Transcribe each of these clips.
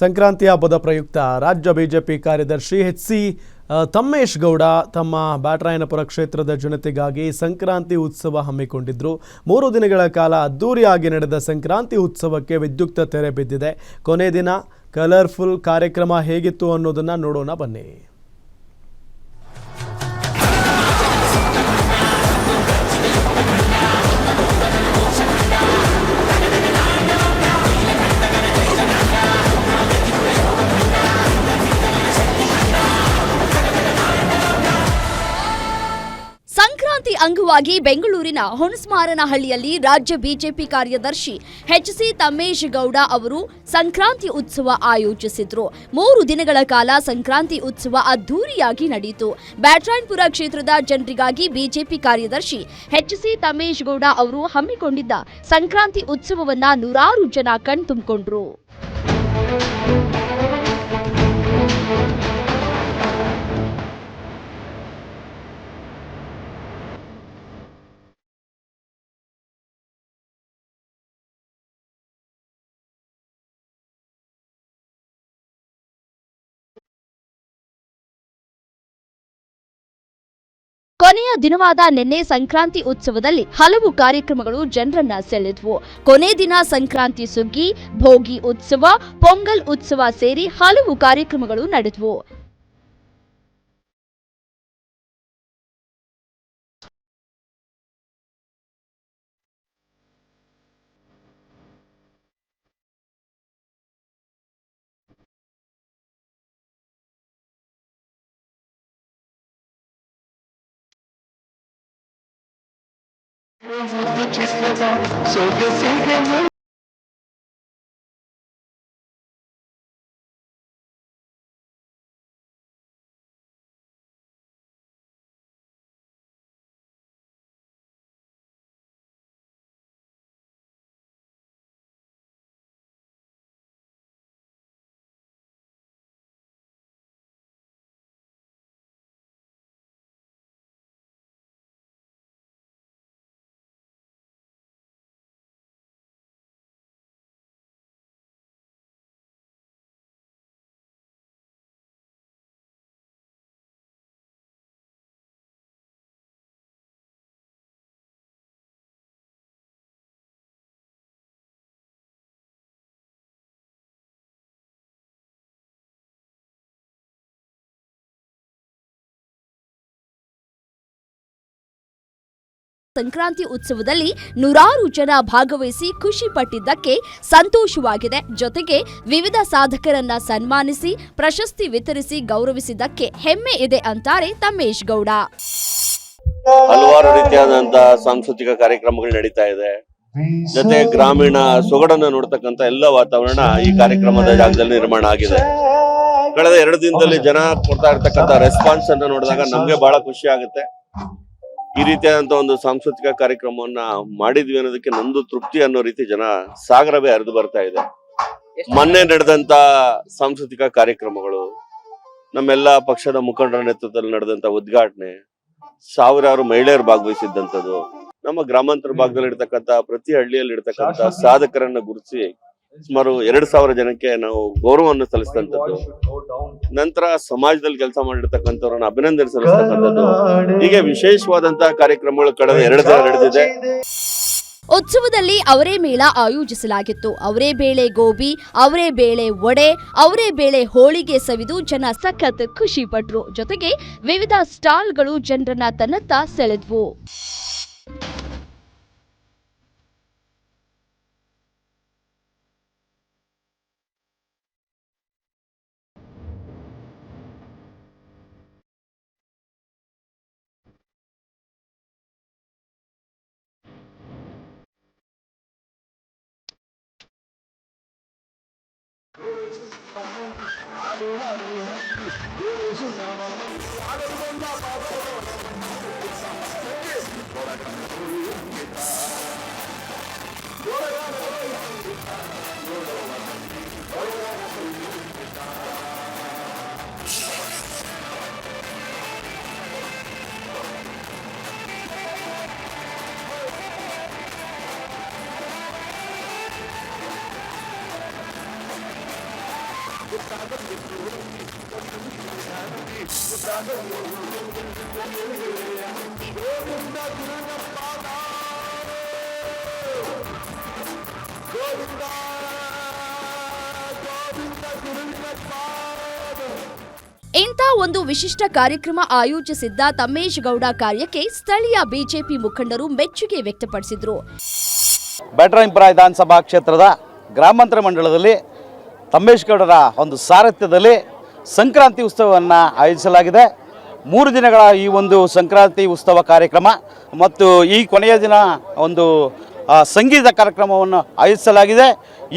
ಸಂಕ್ರಾಂತಿ ಹಬ್ಬದ ಪ್ರಯುಕ್ತ ರಾಜ್ಯ ಬಿಜೆಪಿ ಕಾರ್ಯದರ್ಶಿ ಎಚ್.ಸಿ. ತಮ್ಮೇಶ್ ಗೌಡ ತಮ್ಮ ಬ್ಯಾಟರಾಯನಪುರ ಕ್ಷೇತ್ರದ ಜನತೆಗಾಗಿ ಸಂಕ್ರಾಂತಿ ಉತ್ಸವ ಹಮ್ಮಿಕೊಂಡಿದ್ರು. 3 ದಿನಗಳ ಕಾಲ ಅದ್ದೂರಿಯಾಗಿ ನಡೆದ ಸಂಕ್ರಾಂತಿ ಉತ್ಸವಕ್ಕೆ ವಿದ್ಯುಕ್ತ ತೆರೆ ಬಿದ್ದಿದೆ. ಕೊನೆ ದಿನ ಕಲರ್ಫುಲ್ ಕಾರ್ಯಕ್ರಮ ಹೇಗಿತ್ತು ಅನ್ನೋದನ್ನ ನೋಡೋಣ ಬನ್ನಿ. ಸಂಕ್ರಾಂತಿ ಅಂಗವಾಗಿ ಬೆಂಗಳೂರಿನ ಹುಣಸ್ಮಾರನಹಳ್ಳಿಯಲ್ಲಿ ರಾಜ್ಯ ಬಿಜೆಪಿ ಕಾರ್ಯದರ್ಶಿ ಎಚ್.ಸಿ. ತಮ್ಮೇಶ್ ಗೌಡ ಅವರು ಸಂಕ್ರಾಂತಿ ಉತ್ಸವ ಆಯೋಜಿಸಿದ್ರು. 3 ದಿನಗಳ ಕಾಲ ಸಂಕ್ರಾಂತಿ ಉತ್ಸವ ಅದ್ದೂರಿಯಾಗಿ ನಡೆಯಿತು. ಬ್ಯಾಟರಾಯನಪುರ ಕ್ಷೇತ್ರದ ಜನರಿಗಾಗಿ ಬಿಜೆಪಿ ಕಾರ್ಯದರ್ಶಿ ಎಚ್.ಸಿ. ತಮ್ಮೇಶ್ ಗೌಡ ಅವರು ಹಮ್ಮಿಕೊಂಡಿದ್ದ ಸಂಕ್ರಾಂತಿ ಉತ್ಸವವನ್ನ ನೂರಾರು ಜನ ಕಣ್ತುಂಬಿಕೊಂಡ್ರು. ಕೊನೆಯ ದಿನವಾದ ನಿನ್ನೆ ಸಂಕ್ರಾಂತಿ ಉತ್ಸವದಲ್ಲಿ ಹಲವು ಕಾರ್ಯಕ್ರಮಗಳು ಜನರನ್ನ ಸೆಳೆದ್ವು. ಕೊನೆ ದಿನ ಸಂಕ್ರಾಂತಿ ಸುಗ್ಗಿ, ಭೋಗಿ ಉತ್ಸವ, ಪೊಂಗಲ್ ಉತ್ಸವ ಸೇರಿ ಹಲವು ಕಾರ್ಯಕ್ರಮಗಳು ನಡೆದವು. ಸಂಕ್ರಾಂತಿ ಉತ್ಸವದಲ್ಲಿ ನೂರಾರು ಜನ ಭಾಗವಹಿಸಿ ಖುಷಿ ಪಟ್ಟಿದ್ದಕ್ಕೆ ಸಂತೋಷವಾಗಿದೆ. ಜೊತೆಗೆ ವಿವಿಧ ಸಾಧಕರನ್ನ ಸನ್ಮಾನಿಸಿ ಪ್ರಶಸ್ತಿ ವಿತರಿಸಿ ಗೌರವಿಸಿದ್ದಕ್ಕೆ ಹೆಮ್ಮೆ ಇದೆ ಅಂತಾರೆ ತಮ್ಮೇಶ್ ಗೌಡ. ಹಲವಾರು ರೀತಿಯಾದಂತಹ ಸಾಂಸ್ಕೃತಿಕ ಕಾರ್ಯಕ್ರಮಗಳು ನಡೀತಾ ಇದೆ. ಜೊತೆ ಗ್ರಾಮೀಣ ಸೊಗಡನ್ನು ನೋಡ್ತಕ್ಕಂತ ಎಲ್ಲ ವಾತಾವರಣ ಈ ಕಾರ್ಯಕ್ರಮದ ಜಾಗದಲ್ಲಿ ನಿರ್ಮಾಣ ಆಗಿದೆ. ಕಳೆದ 2 ದಿನದಲ್ಲಿ ಜನ ಕೊಡ್ತಾ ಇರ್ತಕ್ಕಂಥ ರೆಸ್ಪಾನ್ಸ್ ಅನ್ನು ನೋಡಿದಾಗ ನಮ್ಗೆ ಬಹಳ ಖುಷಿ ಆಗುತ್ತೆ. ಈ ರೀತಿಯಾದಂತ ಒಂದು ಸಾಂಸ್ಕೃತಿಕ ಕಾರ್ಯಕ್ರಮವನ್ನ ಮಾಡಿದ್ವಿ ಅನ್ನೋದಕ್ಕೆ ನಂದು ತೃಪ್ತಿ ಅನ್ನೋ ರೀತಿ ಜನ ಸಾಗರವೇ ಹರಿದು ಬರ್ತಾ ಇದೆ. ಮೊನ್ನೆ ನಡೆದಂತ ಸಾಂಸ್ಕೃತಿಕ ಕಾರ್ಯಕ್ರಮಗಳು, ನಮ್ಮೆಲ್ಲಾ ಪಕ್ಷದ ಮುಖಂಡರ ನೇತೃತ್ವದಲ್ಲಿ ನಡೆದಂತ ಉದ್ಘಾಟನೆ, ಸಾವಿರಾರು ಮಹಿಳೆಯರು ಭಾಗವಹಿಸಿದ್ದಂಥದ್ದು, ನಮ್ಮ ಗ್ರಾಮಾಂತರ ಭಾಗದಲ್ಲಿ ಇರ್ತಕ್ಕಂಥ ಪ್ರತಿ ಹಳ್ಳಿಯಲ್ಲಿ ಇರ್ತಕ್ಕಂಥ ಸಾಧಕರನ್ನ ಗುರುತಿಸಿ ಸುಮಾರು 2,000 ಜನಕ್ಕೆ ನಾವು ಗೌರವವನ್ನು ಸಲ್ಲಿಸಿದಂಥದ್ದು, ನಂತರ ಸಮಾಜದಲ್ಲಿ ಕೆಲಸ ಮಾಡಿರ್ತಕ್ಕಂಥವ್ರನ್ನ ಅಭಿನಂದನೆ ಸಲ್ಲಿಸ್ತಕ್ಕಂಥದ್ದು, ಹೀಗೆ ವಿಶೇಷವಾದಂತಹ ಕಾರ್ಯಕ್ರಮಗಳು ಕಳೆದ 2 ದಿನ ನಡೆದಿದೆ. ಉತ್ಸವದಲ್ಲಿ ಅವರೇ ಮೇಳ ಆಯೋಜಿಸಲಾಗಿತ್ತು. ಅವರೇ ಬೇಳೆ ಗೋಬಿ, ಅವರೇ ಬೇಳೆ ವಡೆ, ಅವರೇ ಬೇಳೆ ಹೋಳಿಗೆ ಸವಿದು ಜನ ಸಖತ್ ಖುಷಿ ಪಟ್ರು. ಜೊತೆಗೆ ವಿವಿಧ ಸ್ಟಾಲ್ಗಳು ಜನರನ್ನ ತನ್ನತ್ತ ಸೆಳೆದ್ವು. ಇಂಥ ಒಂದು ವಿಶಿಷ್ಟ ಕಾರ್ಯಕ್ರಮ ಆಯೋಜಿಸಿದ್ದ ತಮ್ಮೇಶ್ ಗೌಡ ಕಾರ್ಯಕ್ಕೆ ಸ್ಥಳೀಯ ಬಿಜೆಪಿ ಮುಖಂಡರು ಮೆಚ್ಚುಗೆ ವ್ಯಕ್ತಪಡಿಸಿದರು. ಬ್ಯಾಟರಾಯನಪುರ ವಿಧಾನಸಭಾ ಕ್ಷೇತ್ರದ ಗ್ರಾಮಾಂತರ ಮಂಡಲದಲ್ಲಿ ತಮ್ಮೇಶ್ ಗೌಡರ ಒಂದು ಸಾರಥ್ಯದಲ್ಲಿ ಸಂಕ್ರಾಂತಿ ಉತ್ಸವವನ್ನು ಆಯೋಜಿಸಲಾಗಿದೆ. 3 ದಿನಗಳ ಈ ಒಂದು ಸಂಕ್ರಾಂತಿ ಉತ್ಸವ ಕಾರ್ಯಕ್ರಮ ಮತ್ತು ಈ ಕೊನೆಯ ದಿನ ಒಂದು ಸಂಗೀತ ಕಾರ್ಯಕ್ರಮವನ್ನು ಆಯೋಜಿಸಲಾಗಿದೆ.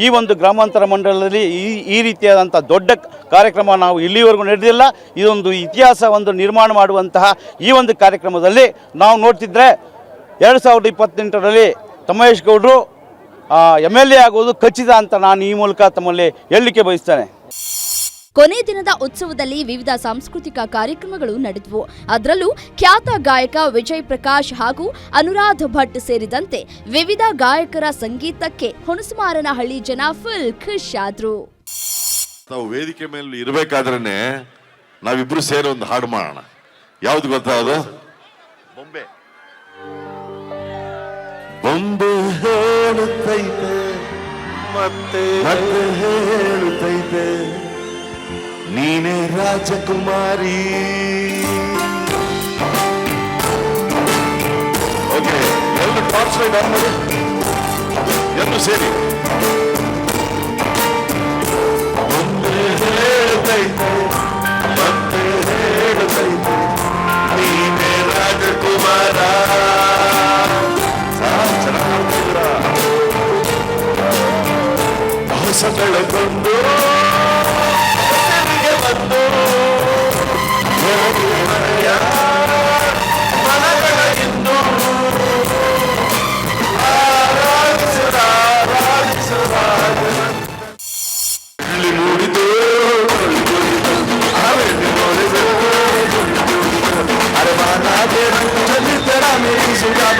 ಈ ಒಂದು ಗ್ರಾಮಾಂತರ ಮಂಡಲದಲ್ಲಿ ಈ ರೀತಿಯಾದಂಥ ದೊಡ್ಡ ಕಾರ್ಯಕ್ರಮ ನಾವು ಇಲ್ಲಿವರೆಗೂ ನಡೆದಿಲ್ಲ. ಇದೊಂದು ಇತಿಹಾಸ ಒಂದು ನಿರ್ಮಾಣ ಮಾಡುವಂತಹ ಈ ಒಂದು ಕಾರ್ಯಕ್ರಮದಲ್ಲಿ ನಾವು ನೋಡ್ತಿದ್ರೆ 2028ರಲ್ಲಿ ತಮ್ಮೇಶ್ ಗೌಡರು MLA ಆಗೋದು ಖಚಿತ ಅಂತ ನಾನು ಈ ಮೂಲಕ ತಮ್ಮಲ್ಲಿ ಹೇಳಲಿಕ್ಕೆ ಬಯಸ್ತೇನೆ. ಕೊನೆ ದಿನದ ಉತ್ಸವದಲ್ಲಿ ವಿವಿಧ ಸಾಂಸ್ಕೃತಿಕ ಕಾರ್ಯಕ್ರಮಗಳು ನಡೆದವು. ಅದರಲ್ಲೂ ಖ್ಯಾತ ಗಾಯಕ ವಿಜಯ್ ಪ್ರಕಾಶ್ ಹಾಗೂ ಅನುರಾಧ ಭಟ್ ಸೇರಿದಂತೆ ವಿವಿಧ ಗಾಯಕರ ಸಂಗೀತಕ್ಕೆ ಹುಣಸಮಾರನಹಳ್ಳಿ ಜನ ಫುಲ್ ಖುಷ್ ಆದ್ರು. ನಾವು ವೇದಿಕೆ ಮೇಲೆ ಇರಬೇಕಾದ್ರೇನೆ ನಾವಿಬ್ರು ಸೇರಿ ಒಂದು ಹಾಡು ಮಾಡೋಣ. ಯಾವ್ದು ಗೊತ್ತಾ ಅದು? ಬೊಂಬೆ. ಬೊಂಬೆ ಹೇಳುತ್ತೈತೆ ಮತ್ತೆ ಹೇಳುತ್ತೈತೆ ನೀನೇ ರಾಜಕುಮಾರಿ. ಓಕೆ, ಎಲ್ಲರೂ ಟಾಪ್ ಸೈಡ್ ಆನ್ ಮಾಡಿ, ಎಲ್ಲರೂ ಸೇರಿ. ಬೊಂಬೆ ಹೇಳುತ್ತೈತೆ ಮತ್ತೆ ಹೇಳುತ್ತೈತೆ ನೀನೇ ರಾಜಕುಮಾರ. ಹೊಸ ಬೆಳಗೊಂಡು ಬಂದು ಮನಗಳ ಇಂದು ಇಲ್ಲಿ ಮೂಡಿದು ಅರೆ ಮಾನಾಗೆ ಚಲಿತರ ಮೇರಿ ಸುಗಾಮ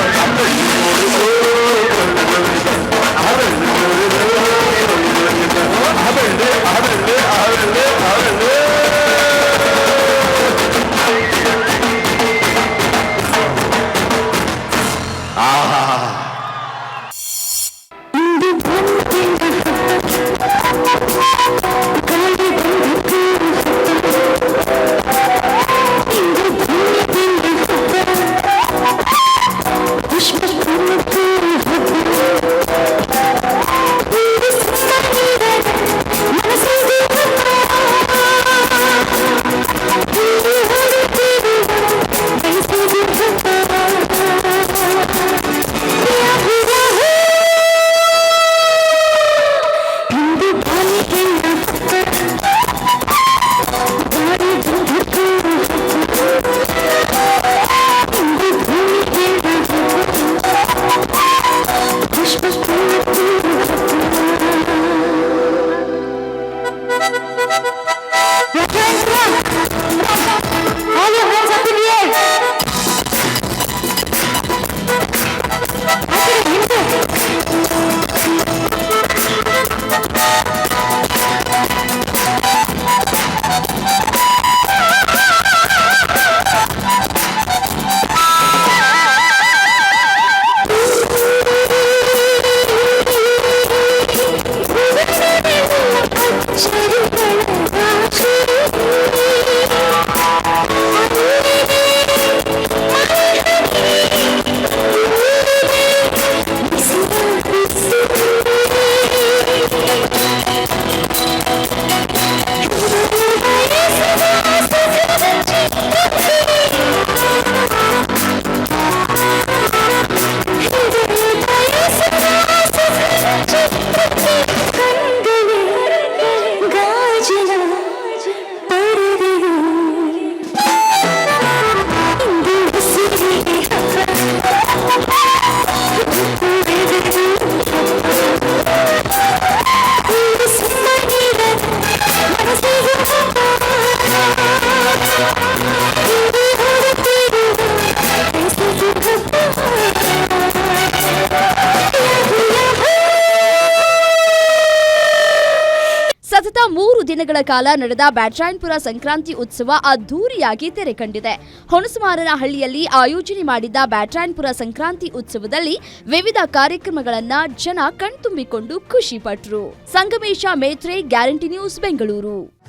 ದಿನಗಳ ಕಾಲ ನಡೆದ ಬ್ಯಾಟರಾಯನಪುರ ಸಂಕ್ರಾಂತಿ ಉತ್ಸವ ಅದ್ದೂರಿಯಾಗಿ ತೆರೆ ಕಂಡಿದೆ. ಹುಣಸಮಾರನಹಳ್ಳಿಯಲ್ಲಿ ಆಯೋಜನೆ ಮಾಡಿದ್ದ ಬ್ಯಾಟರಾಯನಪುರ ಸಂಕ್ರಾಂತಿ ಉತ್ಸವದಲ್ಲಿ ವಿವಿಧ ಕಾರ್ಯಕ್ರಮಗಳನ್ನ ಜನ ಕಣ್ತುಂಬಿಕೊಂಡು ಖುಷಿ ಪಟ್ಟರು. Sangamesha Metre, guarantee news, Bengaluru.